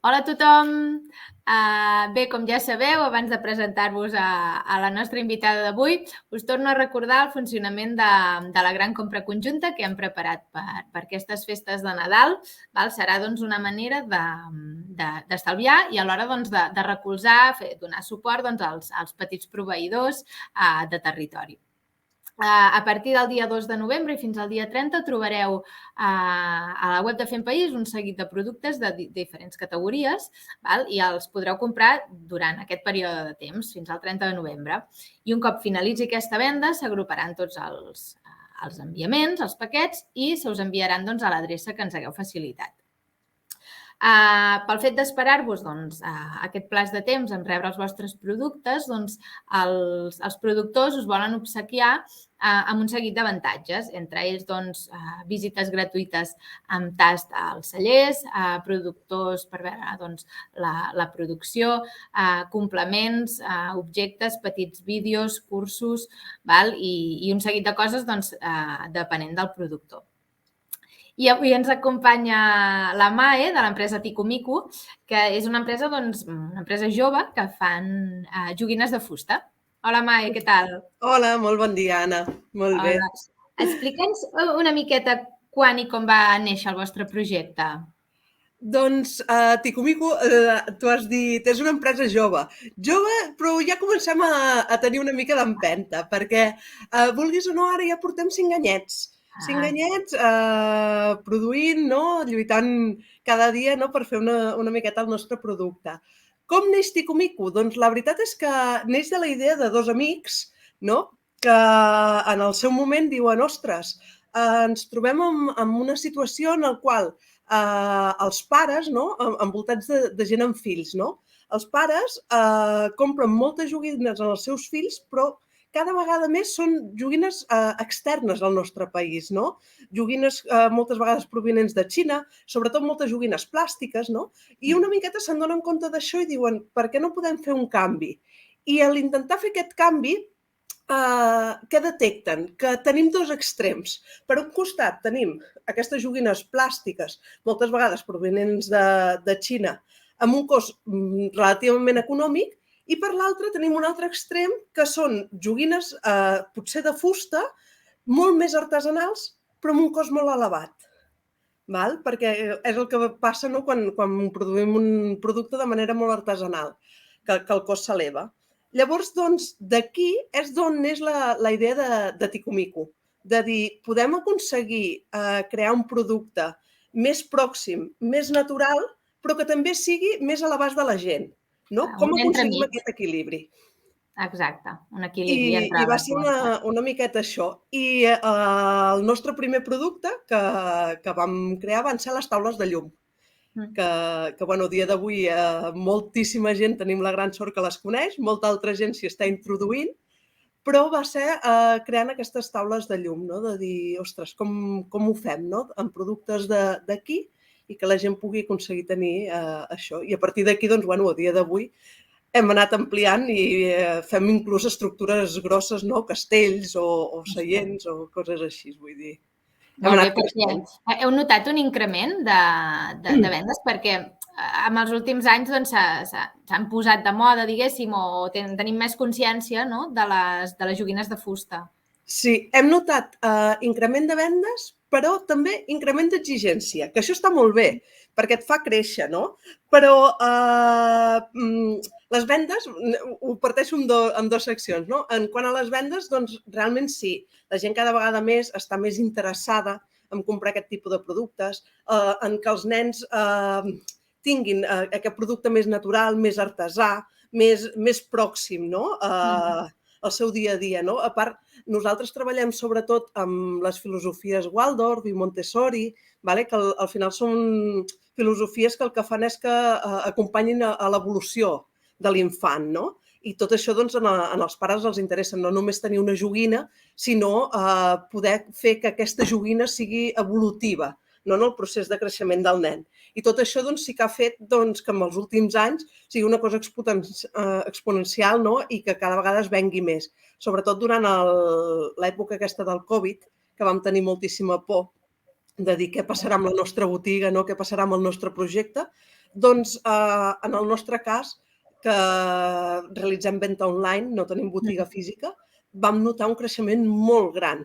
Hola a tothom! Bé, com ja sabeu, abans de presentar-vos a la nostra invitada d'avui, us torno a recordar el funcionament de la gran compra conjunta que hem preparat per aquestes festes de Nadal. Serà una manera d'estalviar i alhora de recolzar, donar suport als petits proveïdors de territori. A partir del dia 2 de novembre i fins al dia 30 trobareu a la web de Fem País un seguit de productes de diferents categories i els podreu comprar durant aquest període de temps, fins al 30 de novembre. I un cop finalitzi aquesta venda, s'agruparan tots els enviaments, els paquets, i se us enviaran a l'adreça que ens hagueu facilitat. Pel fet d'esperar-vos aquest plaç de temps en rebre els vostres productes, els productors us volen obsequiar amb un seguit d'avantatges, entre ells visites gratuïtes amb tast als cellers, productors per veure la producció, complements, objectes, petits vídeos, cursos i un seguit de coses depenent del productor. I avui ens acompanya la Mae, de l'empresa Ticomico, que és una empresa jove que fan joguines de fusta. Hola, Mae, què tal? Hola, molt bon dia, Anna. Molt bé. Explica'ns una miqueta quan i com va néixer el vostre projecte. Doncs Ticomico, tu has dit, és una empresa jove. Jove, però ja comencem a tenir una mica d'empenta, perquè, vulguis o no, ara ja portem 5 anyets. 5 anyets produint, lluitant cada dia per fer una miqueta el nostre producte. Com neix Ticomico? Doncs la veritat és que neix de la idea de dos amics, que en el seu moment diuen, ostres, ens trobem en una situació en la qual els pares, envoltats de gent amb fills, els pares compren moltes joguines als seus fills, però cada vegada més són joguines externes al nostre país, joguines moltes vegades provinents de Xina, sobretot moltes joguines plàstiques, i una miqueta se'n donen compte d'això i diuen, per què no podem fer un canvi? I a l'intentar fer aquest canvi, què detecten? Que tenim dos extrems. Per un costat tenim aquestes joguines plàstiques, moltes vegades provenents de Xina, amb un cost relativament econòmic, i per l'altre tenim un altre extrem, que són joguines potser de fusta, molt més artesanals, però amb un cost molt elevat. Perquè és el que passa quan produïm un producte de manera molt artesanal, que el cost s'eleva. Llavors, d'aquí és d'on neix la idea de Ticomico, de dir, podem aconseguir crear un producte més pròxim, més natural, però que també sigui més a l'abast de la gent. Com aconseguim aquest equilibri? Exacte, un equilibri entre I va ser una miqueta això. I el nostre primer producte que vam crear van ser les taules de llum, que a dia d'avui moltíssima gent tenim la gran sort que les coneix, molta altra gent s'hi està introduint, però va ser creant aquestes taules de llum, de dir, ostres, com ho fem, amb productes d'aquí i que la gent pugui aconseguir tenir això. I a partir d'aquí, a dia d'avui, hem anat ampliant i fem inclús estructures grosses, castells o seients o coses així, vull dir. Molt bé, perquè heu notat un increment de vendes? Perquè en els últims anys s'han posat de moda, diguéssim, o tenim més consciència de les joguines de fusta. Sí, hem notat increment de vendes, però també increment d'exigència, que això està molt bé, perquè et fa créixer, Però les vendes, ho parteixo en dues seccions, En quant a les vendes, realment sí, la gent cada vegada més està més interessada en comprar aquest tipus de productes, en que els nens tinguin aquest producte més natural, més artesà, més pròxim, al seu dia a dia, A part, nosaltres treballem sobretot amb les filosofies Waldorf i Montessori, que al final són filosofies que el que fan és que acompanyin a l'evolució de l'infant, I tot això en els pares els interessa no només tenir una joguina, sinó poder fer que aquesta joguina sigui evolutiva, en el procés de creixement del nen. I tot això sí que ha fet que en els últims anys sigui una cosa exponencial i que cada vegada es vengui més. Sobretot durant l'època aquesta del Covid, que vam tenir moltíssima por de dir què passarà amb la nostra botiga, què passarà amb el nostre projecte, Doncs en el nostre cas, que realitzem venda online, no tenim botiga física, vam notar un creixement molt gran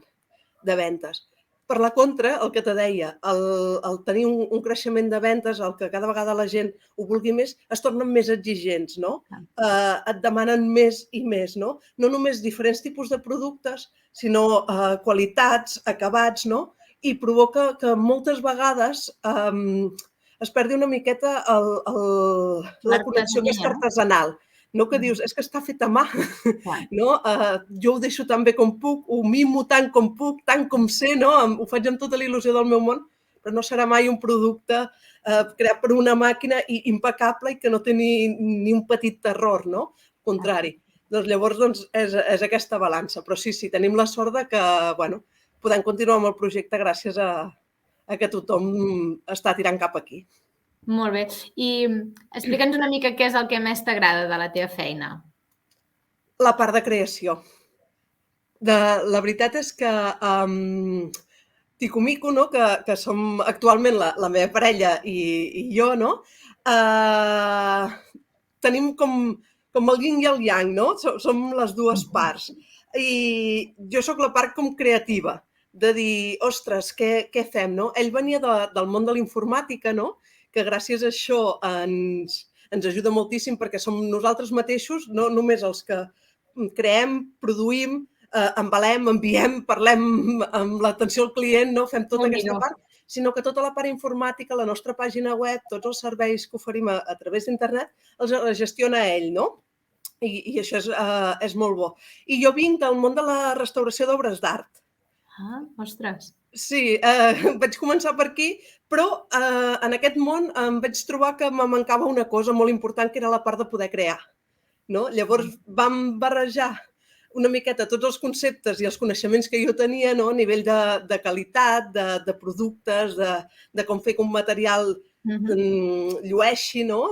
de ventes. Per la contra, el que te deia, el tenir un creixement de ventes, el que cada vegada la gent ho vulgui més, es tornen més exigents, no? Et demanen més i més, no? No només diferents tipus de productes, sinó qualitats, acabats, no? I provoca que moltes vegades es perdi una miqueta la connexió aquesta artesanal, no? Que dius, és que està fet a mà, no? Jo ho deixo tan bé com puc, ho mimo tant com puc, tant com sé, no? Ho faig amb tota la il·lusió del meu món, però no serà mai un producte creat per una màquina i impecable i que no té ni un petit error, no? Al contrari. Doncs llavors és aquesta balança. Però sí, tenim la sort de que, bueno, podem continuar amb el projecte gràcies a que tothom està tirant cap aquí. Molt bé. I explica'ns una mica què és el que més t'agrada de la teva feina. La part de creació. La veritat és que Ticomico, no? Que som actualment la meva parella i jo, no? Tenim com el yin i el yang, no? Som les dues parts. I jo sóc la part com creativa, de dir, ostres, què fem, no? Ell venia del món de la informàtica, no? Que gràcies a això ens ajuda moltíssim perquè som nosaltres mateixos, no només els que creem, produïm, embalem, enviem, parlem amb l'atenció al client, no? Fem tota aquesta part, sinó que tota la part informàtica, la nostra pàgina web, tots els serveis que oferim a través d'internet, els gestiona ell, no? I això és molt bo. I jo vinc del món de la restauració d'obres d'art. Ah, ostres. Sí, vaig començar per aquí, però en aquest món em vaig trobar que me mancava una cosa molt important, que era la part de poder crear. No? Llavors vam barrejar una miqueta tots els conceptes i els coneixements que jo tenia, no? A nivell de qualitat, de productes, de com fer que un material llueixi, no?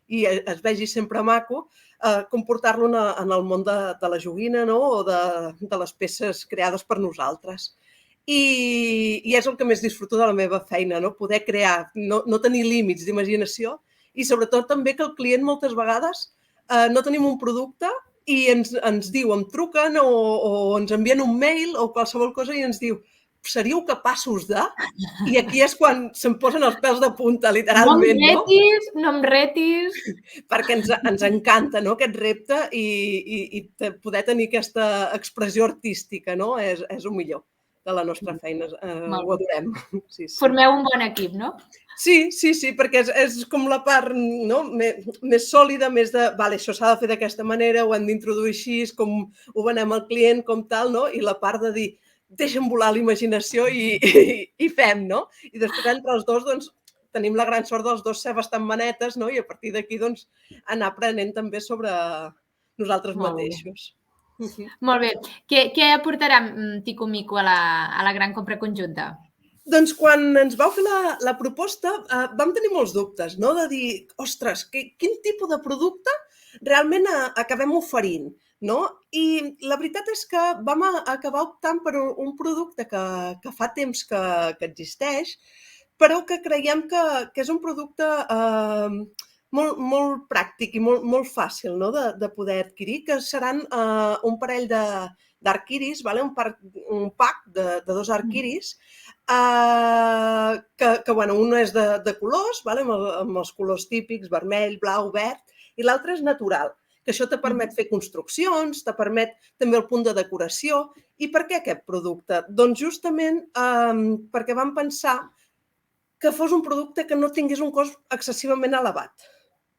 I es vegi sempre maco, com portar-lo en el món de la joguina, no? O de les peces creades per nosaltres. I és el que més disfruto de la meva feina, no? Poder crear, no tenir límits d'imaginació i sobretot també que el client moltes vegades no tenim un producte i ens diu, em truquen o ens envien un mail o qualsevol cosa i ens diu, seríeu capaços de? I aquí és quan se'm posen els pèls de punta, literalment, no? No em retis. Perquè ens encanta, no?, aquest repte i poder tenir aquesta expressió artística, no? És el millor de la nostra feina, ho adorem. Formeu un bon equip, no? Sí, perquè és com la part més sòlida, més de, vale, això s'ha de fer d'aquesta manera, ho hem d'introduir així, com ho venem al client, com tal, no? I la part de dir, deixa'm volar la imaginació i fem, no? I després entre els dos, doncs, tenim la gran sort dels dos ser bastant manetes, no? I a partir d'aquí, doncs, anar aprenent també sobre nosaltres mateixos. Molt bé. Què aportarà Ticomico a la gran compra conjunta? Doncs quan ens vau fer la proposta vam tenir molts dubtes, no? De dir, ostres, quin tipus de producte realment acabem oferint, no? I la veritat és que vam acabar optant per un producte que fa temps que existeix, però que creiem que és un producte molt pràctic i molt fàcil, no? De poder adquirir, que seran un parell d'arquiris, un pack de 2 arquiris, que un és de colors, amb els colors típics, vermell, blau, verd, i l'altre és natural, que això te permet fer construccions, te permet també el punt de decoració. I per què aquest producte? Doncs justament perquè vam pensar que fos un producte que no tingués un cost excessivament elevat.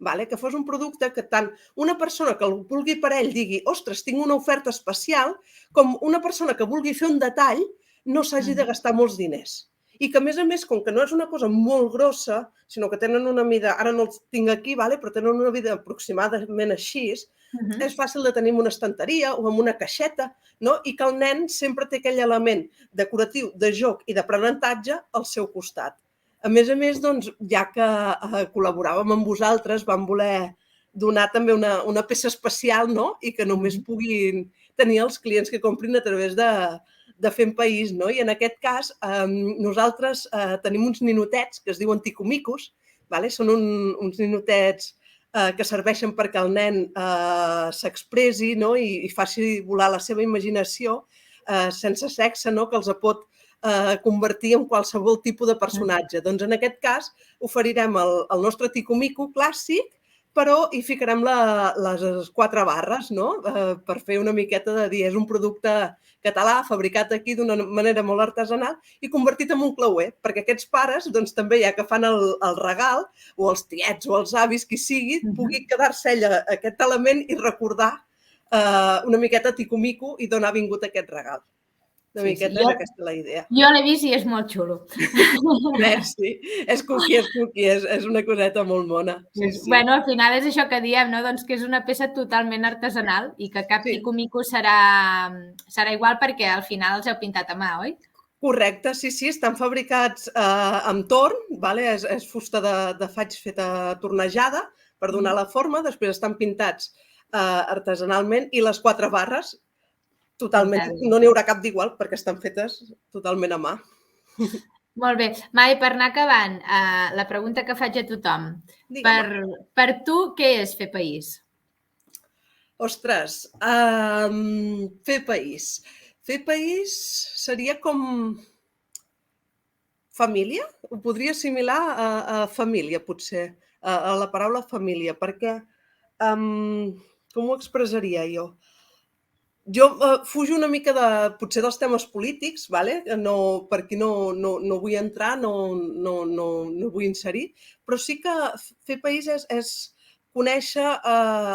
Que fos un producte que tant una persona que el vulgui per ell digui, ostres, tinc una oferta especial, com una persona que vulgui fer un detall no s'hagi de gastar molts diners. I que, a més, com que no és una cosa molt grossa, sinó que tenen una mida, ara no els tinc aquí, però tenen una mida aproximadament així, és fàcil de tenir en una estanteria o en una caixeta, i que el nen sempre té aquell element decoratiu, de joc i d'aprenentatge al seu costat. A més, doncs, ja que col·laboràvem amb vosaltres, vam voler donar també una peça especial, i que només puguin tenir els clients que comprin a través de Fem País, I en aquest cas nosaltres tenim uns ninotets que es diuen ticomicos, vale? Són uns ninotets que serveixen perquè el nen s'expressi, no? I faci volar la seva imaginació sense sexe, no? Que els pot convertir en qualsevol tipus de personatge. Doncs en aquest cas oferirem el nostre Tico-Mico clàssic, però hi ficarem les 4 barres, no? Per fer una miqueta de dir, és un producte català, fabricat aquí d'una manera molt artesanal i convertit en un clauer, perquè aquests pares, doncs també ja que fan el regal, o els tiets o els avis, qui sigui, pugui quedar-se ella aquest element i recordar una miqueta Tico-Mico i d'on ha vingut aquest regal. Una miqueta és aquesta la idea. Jo l'he vist i és molt xulo. Sí, és cookie, és una coseta molt mona. Bueno, al final és això que diem, no? Doncs que és una peça totalment artesanal i que cap Tico-Mico serà igual perquè al final els heu pintat a mà, oi? Correcte, sí, estan fabricats amb torn, és fusta de faig feta tornejada per donar la forma, després estan pintats artesanalment i les 4 barres totalment, no n'hi haurà cap d'igual perquè estan fetes totalment a mà. Molt bé. Mai, per anar acabant, la pregunta que faig a tothom. Per tu, què és fer país? Ostres, fer país. Fer país seria com família? Ho podria assimilar a família, potser, a la paraula família, perquè com ho expressaria jo? Jo fujo una mica potser dels temes polítics, per aquí no vull entrar, no vull inserir, però sí que fer país és conèixer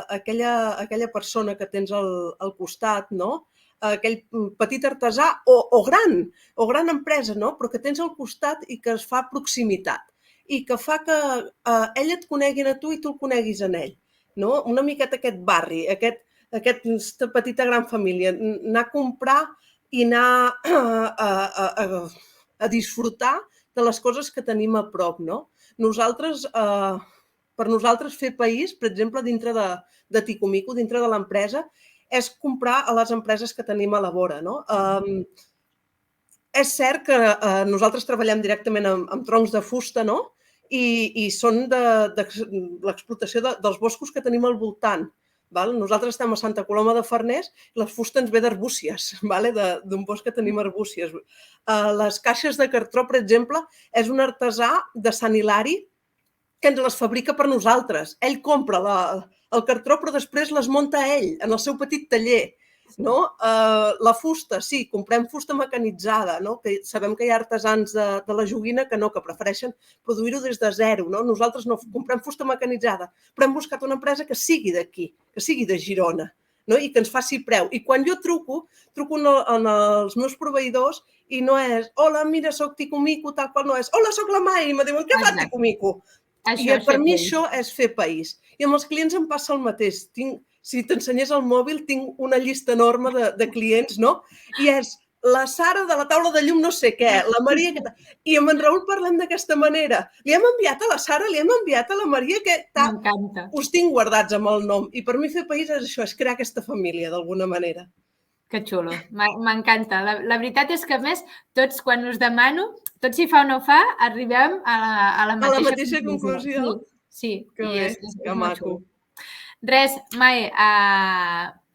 aquella persona que tens al costat, no? Aquell petit artesà o gran empresa, no? Però que tens al costat i que es fa proximitat i que fa que ell et coneguin a tu i tu el coneguis a ell, no? Una miqueta aquest barri, aquesta petita gran família, anar a comprar i anar a disfrutar de les coses que tenim a prop, no? Per nosaltres fer país, per exemple, dintre de Tico-Mico, dintre de l'empresa, és comprar a les empreses que tenim a la vora, no? És cert que nosaltres treballem directament amb troncs de fusta, no? I són de l'explotació dels boscos que tenim al voltant. Nosaltres estem a Santa Coloma de Farners i la fusta ens ve d'Arbúcies, d'un bosc que tenim Arbúcies. Les caixes de cartró, per exemple, és un artesà de Sant Hilari que ens les fabrica per nosaltres. Ell compra el cartró, però després les munta ell en el seu petit taller. La fusta, sí, comprem fusta mecanitzada, que sabem que hi ha artesans de la joguina que prefereixen produir-ho des de zero. Nosaltres no comprem fusta mecanitzada, però hem buscat una empresa que sigui d'aquí, que sigui de Girona, i que ens faci preu. I quan jo truco als meus proveïdors i no és hola, mira, soc Tico-Mico, tal qual, no és hola, soc la Mai, i me diuen què fa Tico-Mico? I per mi això és fer país. I amb els clients em passa el mateix. Si t'ensenyés el mòbil, tinc una llista enorme de clients, no? I és la Sara de la taula de llum no sé què, la Maria... I amb en Raül parlem d'aquesta manera. Li hem enviat a la Sara, li hem enviat a la Maria, que us tinc guardats amb el nom. I per mi fer país és això, és crear aquesta família, d'alguna manera. Que xulo, m'encanta. La veritat és que, a més, tots, quan us demano, tot si fa o no fa, arribem a la mateixa conclusió. Sí, que bé, que maco. Res, Mai,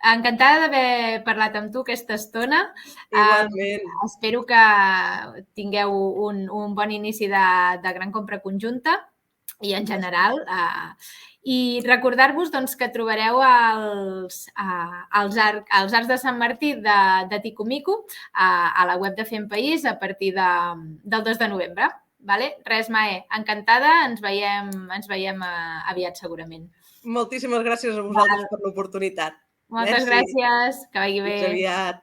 encantada d'haver parlat amb tu aquesta estona. Igualment. Espero que tingueu un bon inici de gran compra conjunta i en general. I recordar-vos que trobareu els arcs de Sant Martí de Tico-Mico a la web de Fem País a partir del 2 de novembre. Res, Mae, encantada, ens veiem aviat segurament. Moltíssimes gràcies a vosaltres per l'oportunitat. Moltes gràcies, que vagi bé. Fins aviat.